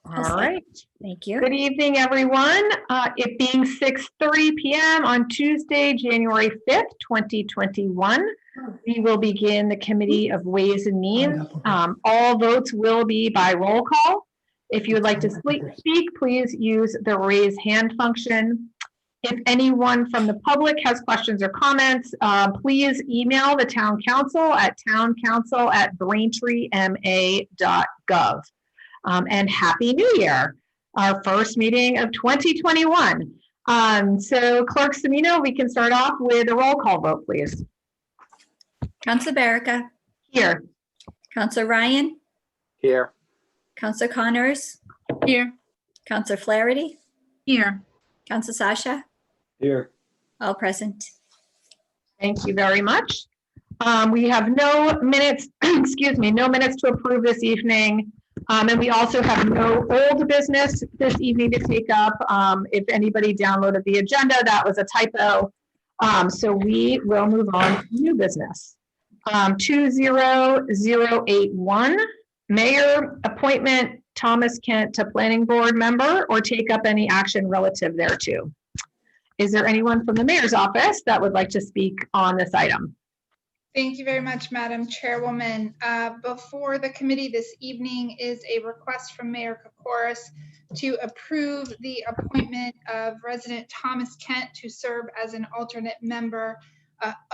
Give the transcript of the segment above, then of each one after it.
All right. Thank you. Good evening, everyone. It being 6:30 p.m. on Tuesday, January 5th, 2021, we will begin the Committee of Ways and Means. All votes will be by roll call. If you would like to speak, please use the raise hand function. If anyone from the public has questions or comments, please email the Town Council at towncouncil@braintreema.gov. And Happy New Year, our first meeting of 2021. So Clerk Semino, we can start off with a roll call vote, please. Councilor Barica. Here. Councilor Ryan. Here. Councilor Connors. Here. Councilor Flaherty. Here. Councilor Sasha. Here. All present. Thank you very much. We have no minutes, excuse me, no minutes to approve this evening. And we also have no old business this evening to take up. If anybody downloaded the agenda, that was a typo. So we will move on to new business. 20081, Mayor appointment Thomas Kent to Planning Board member or take up any action relative thereto. Is there anyone from the Mayor's office that would like to speak on this item? Thank you very much, Madam Chairwoman. Before the committee this evening is a request from Mayor Kokoris to approve the appointment of resident Thomas Kent to serve as an alternate member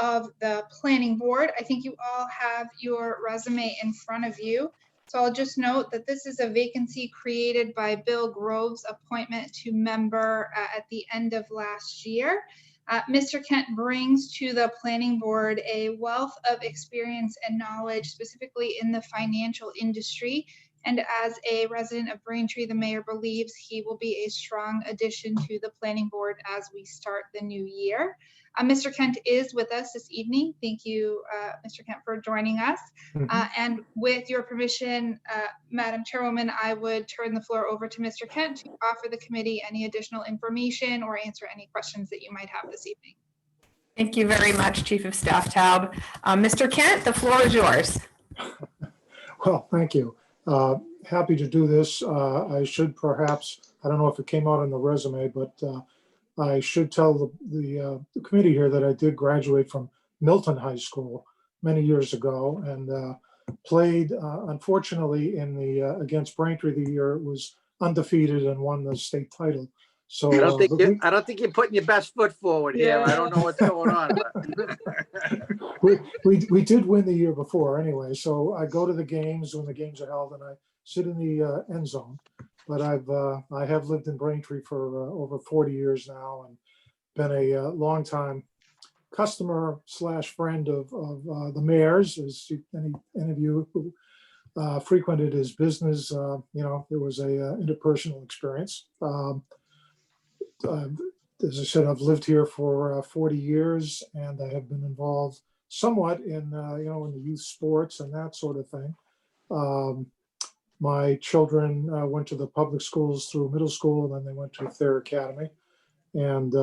of the Planning Board. I think you all have your resume in front of you. So I'll just note that this is a vacancy created by Bill Grove's appointment to member at the end of last year. Mr. Kent brings to the Planning Board a wealth of experience and knowledge, specifically in the financial industry. And as a resident of Braintree, the Mayor believes he will be a strong addition to the Planning Board as we start the new year. Mr. Kent is with us this evening. Thank you, Mr. Kent, for joining us. And with your permission, Madam Chairwoman, I would turn the floor over to Mr. Kent to offer the committee any additional information or answer any questions that you might have this evening. Thank you very much, Chief of Staff Taub. Mr. Kent, the floor is yours. Well, thank you. Happy to do this. I should perhaps, I don't know if it came out on the resume, but I should tell the committee here that I did graduate from Milton High School many years ago and played, unfortunately, in the against Braintree the year it was undefeated and won the state title. So I don't think you're putting your best foot forward here. I don't know what's going on. we did win the year before anyway. So I go to the games when the games are held and I sit in the end zone. But I have lived in Braintree for over 40 years now and been a long time customer / friend of the Mayor's. As any of you who frequented his business, you know, it was a interpersonal experience. As I said, I've lived here for 40 years and I have been involved somewhat in, you know, in the youth sports and that sort of thing. My children went to the public schools through middle school, and then they went to Thayer Academy. And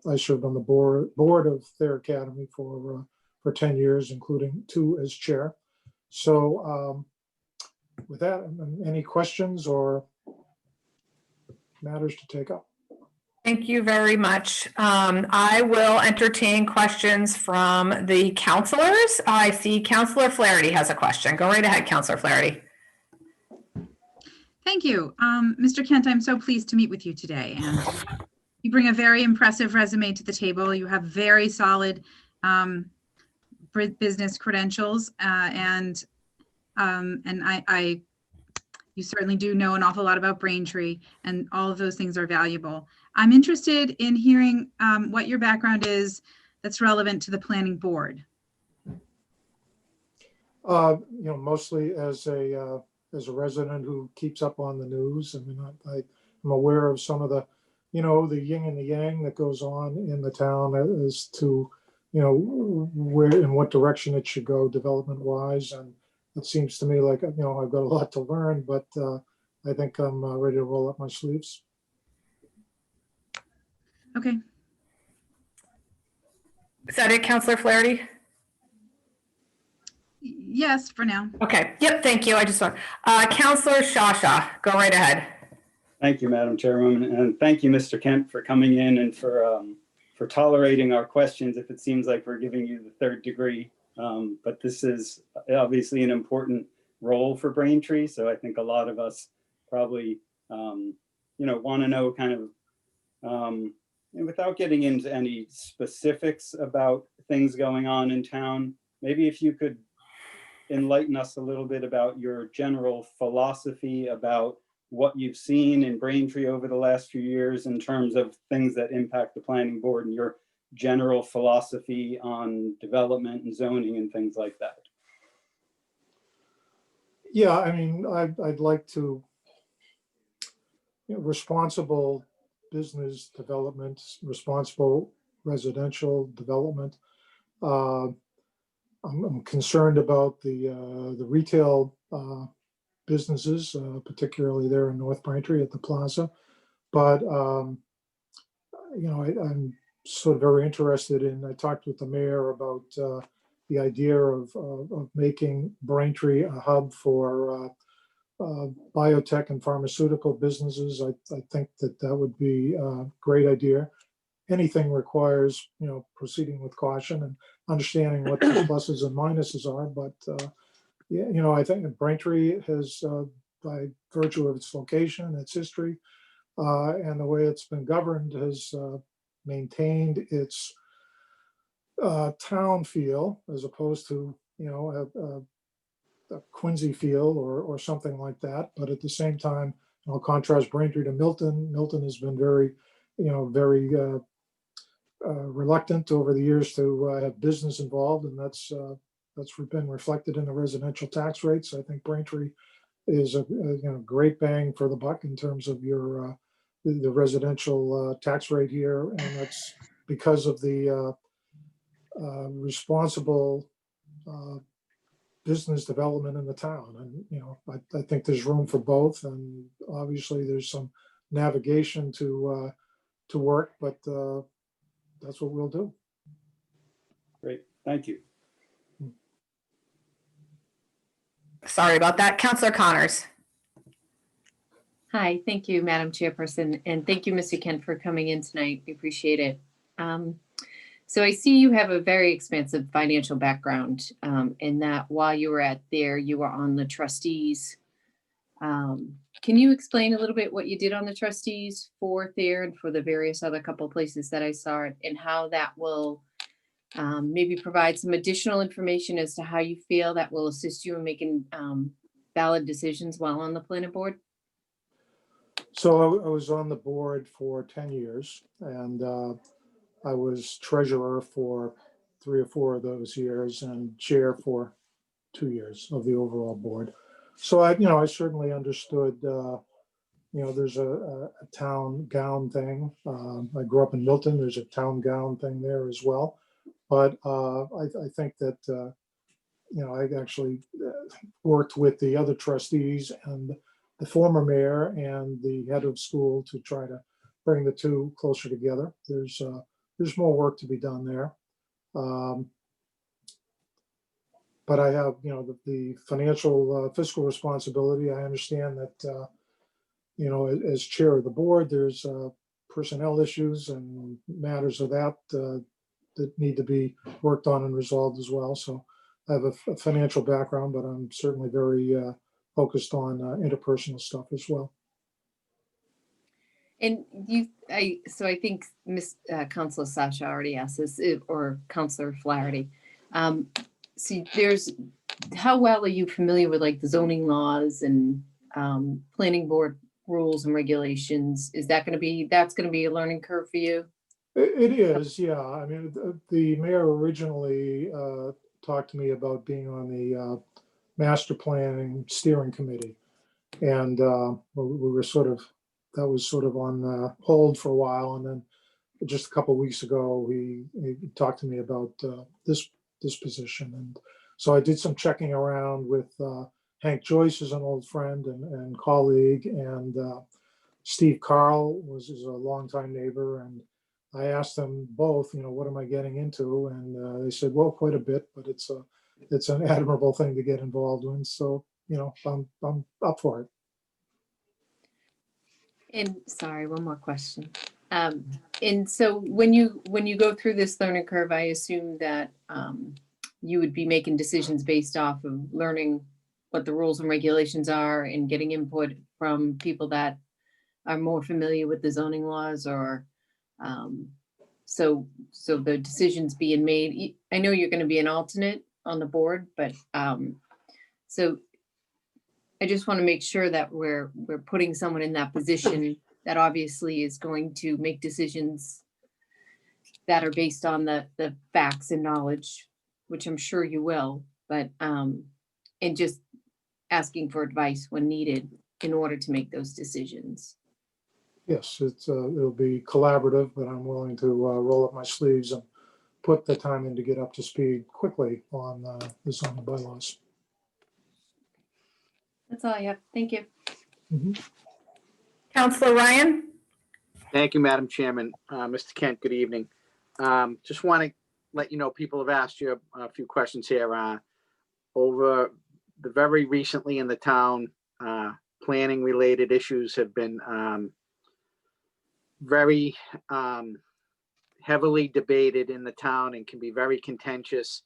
I served on the board of Thayer Academy for 10 years, including 2 as chair. So with that, any questions or matters to take up? Thank you very much. I will entertain questions from the councilors. I see Councilor Flaherty has a question. Go right ahead, Councilor Flaherty. Thank you. Mr. Kent, I'm so pleased to meet with you today. And you bring a very impressive resume to the table. You have very solid business credentials and you certainly do know an awful lot about Braintree, and all of those things are valuable. I'm interested in hearing what your background is that's relevant to the Planning Board. You know, mostly as a resident who keeps up on the news. I mean, I'm aware of some of the, you know, the yin and the yang that goes on in the town as to, you know, where in what direction it should go development wise. And it seems to me like, you know, I've got a lot to learn, but I think I'm ready to roll up my sleeves. Okay. Is that it, Councilor Flaherty? Yes, for now. Okay. Yep. Thank you. I just want Councilor Sasha, go right ahead. Thank you, Madam Chairwoman, and thank you, Mr. Kent, for coming in and for tolerating our questions if it seems like we're giving you the third degree. But this is obviously an important role for Braintree, so I think a lot of us probably, want to know kind of, and without getting into any specifics about things going on in town, maybe if you could enlighten us a little bit about your general philosophy about what you've seen in Braintree over the last few years in terms of things that impact the planning board and your general philosophy on development and zoning and things like that. Yeah, I mean, I'd like to, responsible business development, responsible residential development. I'm concerned about the retail businesses, particularly there in North Braintree at the plaza. But, I'm sort of very interested in, I talked with the mayor about the idea of making Braintree a hub for biotech and pharmaceutical businesses. I think that would be a great idea. Anything requires, proceeding with caution and understanding what the pluses and minuses are. But, I think Braintree has, by virtue of its location, its history, and the way it's been governed, has maintained its town feel as opposed to, a Quincy feel or something like that. But at the same time, I'll contrast Braintree to Milton. Milton has been very, very reluctant over the years to have business involved, and that's been reflected in the residential tax rates. I think Braintree is a great bang for the buck in terms of your the residential tax rate here, and that's because of the responsible business development in the town. And I think there's room for both, and obviously there's some navigation to work, but that's what we'll do. Great, thank you. Sorry about that. Counselor Connors. Hi, thank you, Madam Chairperson, and thank you, Mr. Kent, for coming in tonight. We appreciate it. So I see you have a very expansive financial background, in that while you were you were on the trustees. Can you explain a little bit what you did on the trustees for Thayer and for the various other couple places that I saw, and how that will maybe provide some additional information as to how you feel that will assist you in making valid decisions while on the planning board? So I was on the board for 10 years, and I was treasurer for 3 or 4 of those years and chair for 2 years of the overall board. So I certainly understood, there's a town gown thing. I grew up in Milton. There's a town gown thing there as well. But I think that, I actually worked with the other trustees and the former mayor and the head of school to try to bring the two closer together. There's more work to be done there. But I have, the financial fiscal responsibility. I understand that, as chair of the board, there's personnel issues and matters of that that need to be worked on and resolved as well. So I have a financial background, but I'm certainly very focused on interpersonal stuff as well. And so I think Councilor Sasha already asked this, or Councilor Flaherty. See, how well are you familiar with like the zoning laws and planning board rules and regulations? That's going to be a learning curve for you? It is, yeah. I mean, the mayor originally talked to me about being on the master planning steering committee. And we were that was sort of on hold for a while. And then just a couple of weeks ago, he talked to me about this position. And so I did some checking around with Hank Joyce, is an old friend and colleague, and Steve Carl is a longtime neighbor. And I asked them both, what am I getting into? And they said, well, quite a bit, but it's an admirable thing to get involved in. So, I'm up for it. And sorry, one more question. And so when you go through this learning curve, I assume that you would be making decisions based off of learning what the rules and regulations are and getting input from people that are more familiar with the zoning laws, or so the decisions being made. I know you're going to be an alternate on the board, but so I just want to make sure that we're putting someone in that position that obviously is going to make decisions that are based on the facts and knowledge, which I'm sure you will, but and just asking for advice when needed in order to make those decisions. Yes, it'll be collaborative, but I'm willing to roll up my sleeves and put the time in to get up to speed quickly on the zoning bylaws. That's all I have. Thank you. Mhm. Counselor Ryan? Thank you, Madam Chairman. Mr. Kent, good evening. Just want to let you know, people have asked you a few questions here. Over the very recently in the town, planning related issues have been very heavily debated in the town and can be very contentious,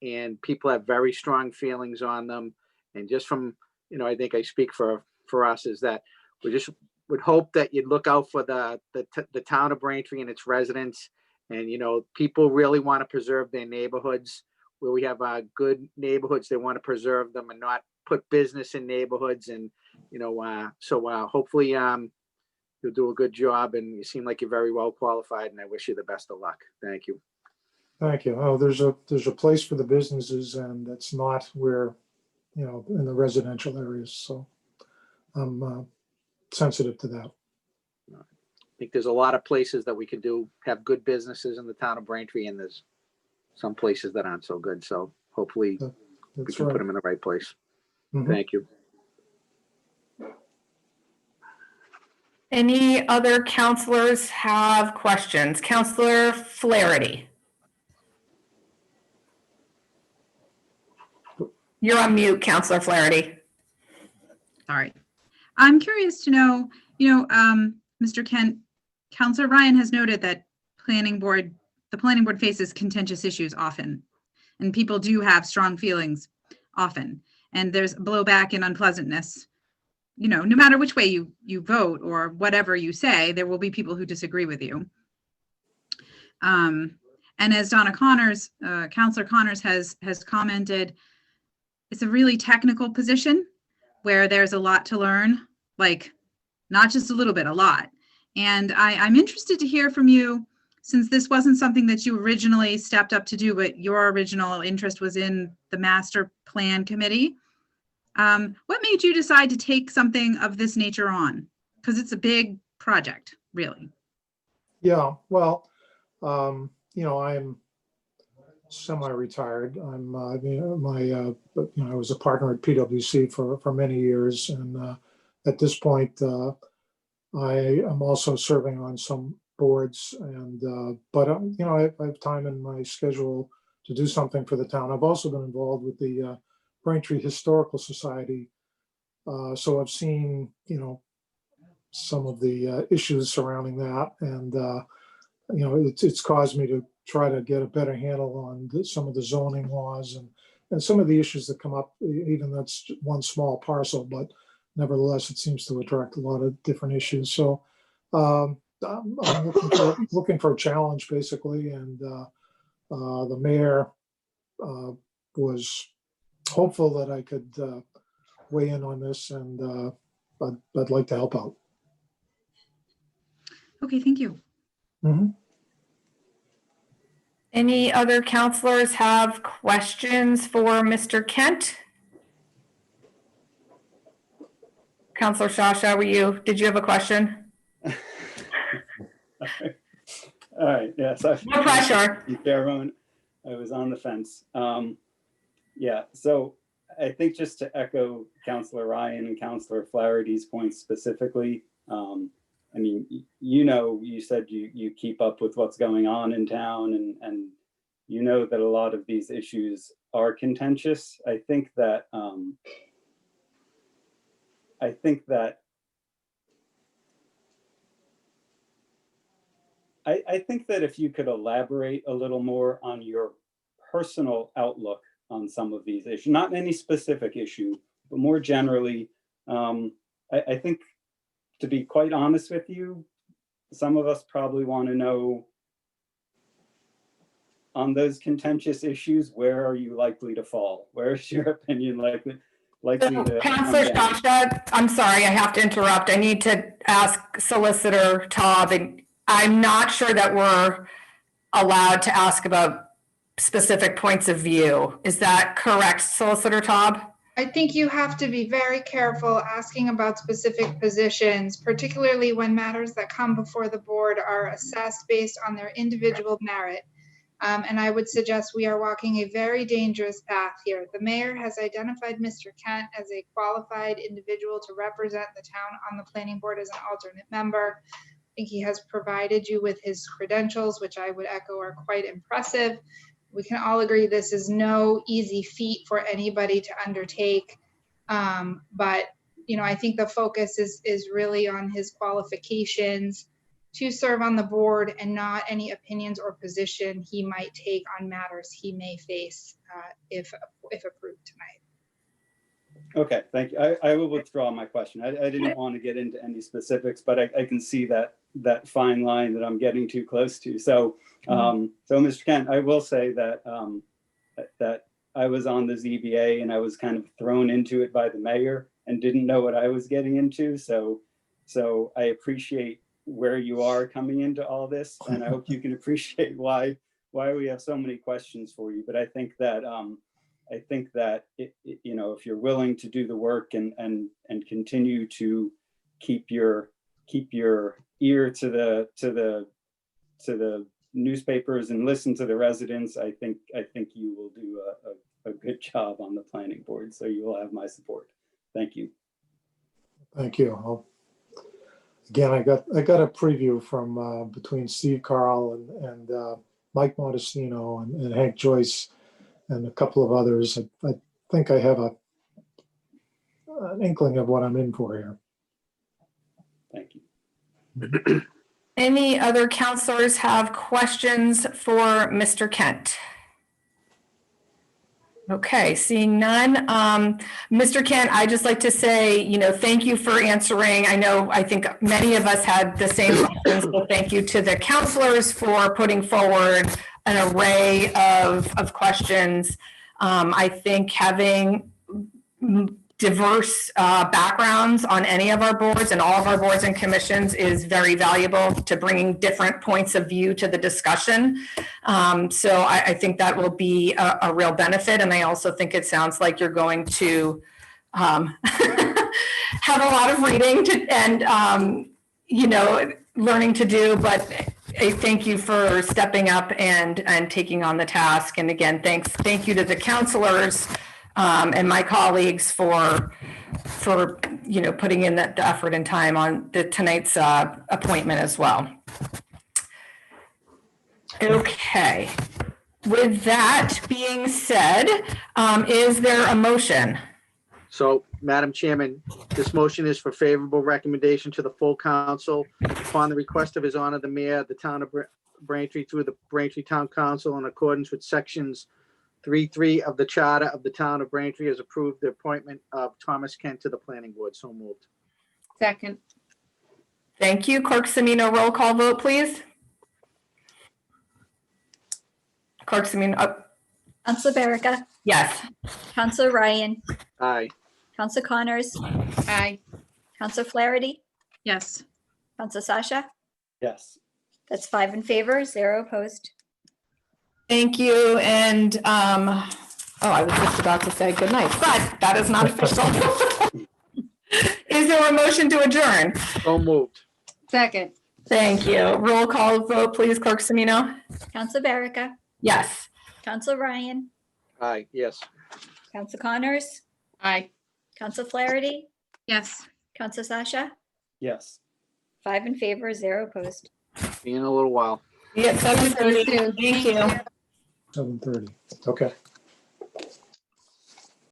and people have very strong feelings on them. And just from, I think I speak for us, is that we just would hope that you'd look out for the town of Braintree and its residents. And, people really want to preserve their neighborhoods. Where we have good neighborhoods, they want to preserve them and not put business in neighborhoods. And, so hopefully you'll do a good job, and you seem like you're very well qualified, and I wish you the best of luck. Thank you. Thank you. Oh, there's a place for the businesses, and that's not where, in the residential areas. So I'm sensitive to that. I think there's a lot of places that we could have good businesses in the town of Braintree, and there's some places that aren't so good. So hopefully we That's can right. put them in the right place. Mhm. Thank you. Any other counselors have questions? Counselor Flaherty? You're on mute, Counselor Flaherty. Sorry. I'm curious to know, Mr. Kent, Counselor Ryan has noted that the planning board faces contentious issues often, and people do have strong feelings often, and there's blowback and unpleasantness. No matter which way you vote or whatever you say, there will be people who disagree with you. And as Donna Connors, Counselor Connors has commented, it's a really technical position where there's a lot to learn, like not just a little bit, a lot. And I'm interested to hear from you, since this wasn't something that you originally stepped up to do, but your original interest was in the master plan committee. What made you decide to take something of this nature on? Because it's a big project, really. Yeah, well, I'm semi-retired. I'm, I was a partner at PwC for many years, and at this point, I am also serving on some boards, and but I have time in my schedule to do something for the town. I've also been involved with the Braintree Historical Society, so I've seen some of the issues surrounding that, and it's caused me to try to get a better handle on some of the zoning laws and some of the issues that come up. Even that's one small parcel, but nevertheless, it seems to attract a lot of different issues. So I'm looking for a challenge, basically, and the mayor was hopeful that I could weigh in on this, and I'd like to help out. Okay, thank you. Mhm. Any other counselors have questions for Mr. Kent? Counselor Shasha, did you have a question? All right, yes. No pressure. Chairwoman, I was on the fence. Yeah, so I think just to echo Counselor Ryan and Counselor Flaherty's points specifically, I mean, you said you keep up with what's going on in town, and that a lot of these issues are contentious. I think that I think that if you could elaborate a little more on your personal outlook on some of these issues, not any specific issue, but more generally, I think, to be quite honest with you, some of us probably want to know on those contentious issues, where are you likely to fall? Where is your opinion likely to come Counselor down? Sasha, I'm sorry, I have to interrupt. I need to ask Solicitor Taub, and I'm not sure that we're allowed to ask about specific points of view. Is that correct, Solicitor Taub? I think you have to be very careful asking about specific positions, particularly when matters that come before the board are assessed based on their individual merit. And I would suggest we are walking a very dangerous path here. The mayor has identified Mr. Kent as a qualified individual to represent the town on the planning board as an alternate member. I think he has provided you with his credentials, which I would echo are quite impressive. We can all agree this is no easy feat for anybody to undertake. But, you know, I think the focus is really on his qualifications to serve on the board and not any opinions or position he might take on matters he may face if approved tonight. Okay, thank you. I will withdraw my question. I didn't want to get into any specifics, but I can see that fine line that I'm getting too close to. So, so Mr. Kent, I will say that that I was on the ZBA and I was kind of thrown into it by the mayor and didn't know what I was getting into. So I appreciate where you are coming into all this, and I hope you can appreciate why we have so many questions for you. But I think that you know, if you're willing to do the work and continue to keep your ear to the newspapers and listen to the residents, I think you will do a good job on the planning board. So you will have my support. Thank you. Thank you. Again, I got a preview from between Steve Carl and Mike Montesino and Hank Joyce and a couple of others. I think I have an inkling of what I'm in for here. Thank you. Any other counselors have questions for Mr. Kent? Okay, seeing none. Mr. Kent, I'd just like to say, you know, thank you for answering. I think many of us had the same questions, so thank you to the counselors for putting forward an array of questions. I think having diverse backgrounds on any of our boards and all of our boards and commissions is very valuable to bringing different points of view to the discussion. So I think that will be a real benefit. And I also think it sounds like you're going to have a lot of reading and, you know, learning to do, but I thank you for stepping up and taking on the task. And again, thank you to the counselors and my colleagues for you know, putting in the effort and time on tonight's appointment as well. Okay, with that being said, is there a motion? So, Madam Chairman, this motion is for favorable recommendation to the full council upon the request of His Honor the Mayor of the Town of Braintree through the Braintree Town Council in accordance with sections 3.3 of the Charter of the Town of Braintree has approved the appointment of Thomas Kent to the Planning Board. So moved. Second. Thank you. Clerk Semino, roll call vote, please. Clerk Semino, Counselor Berica, yes. Counselor Ryan, Aye. Counselor Connors, Aye. Counselor Flaherty, Yes. Counselor Sasha. Yes. That's 5 in favor, 0 opposed. Thank you. And, oh, I was just about to say good night, but that is not official. Is there a motion to adjourn? So moved. Second. Thank you. Roll call vote, please, Clerk Semino. Counselor Berica, Yes. Counselor Ryan, Aye, yes. Counselor Connors, Aye. Counselor Flaherty, Yes. Counselor Sasha. Yes. 5 in favor, 0 opposed. See you in a little while. Yeah, 7:30. soon. Thank you. 7:30. Okay.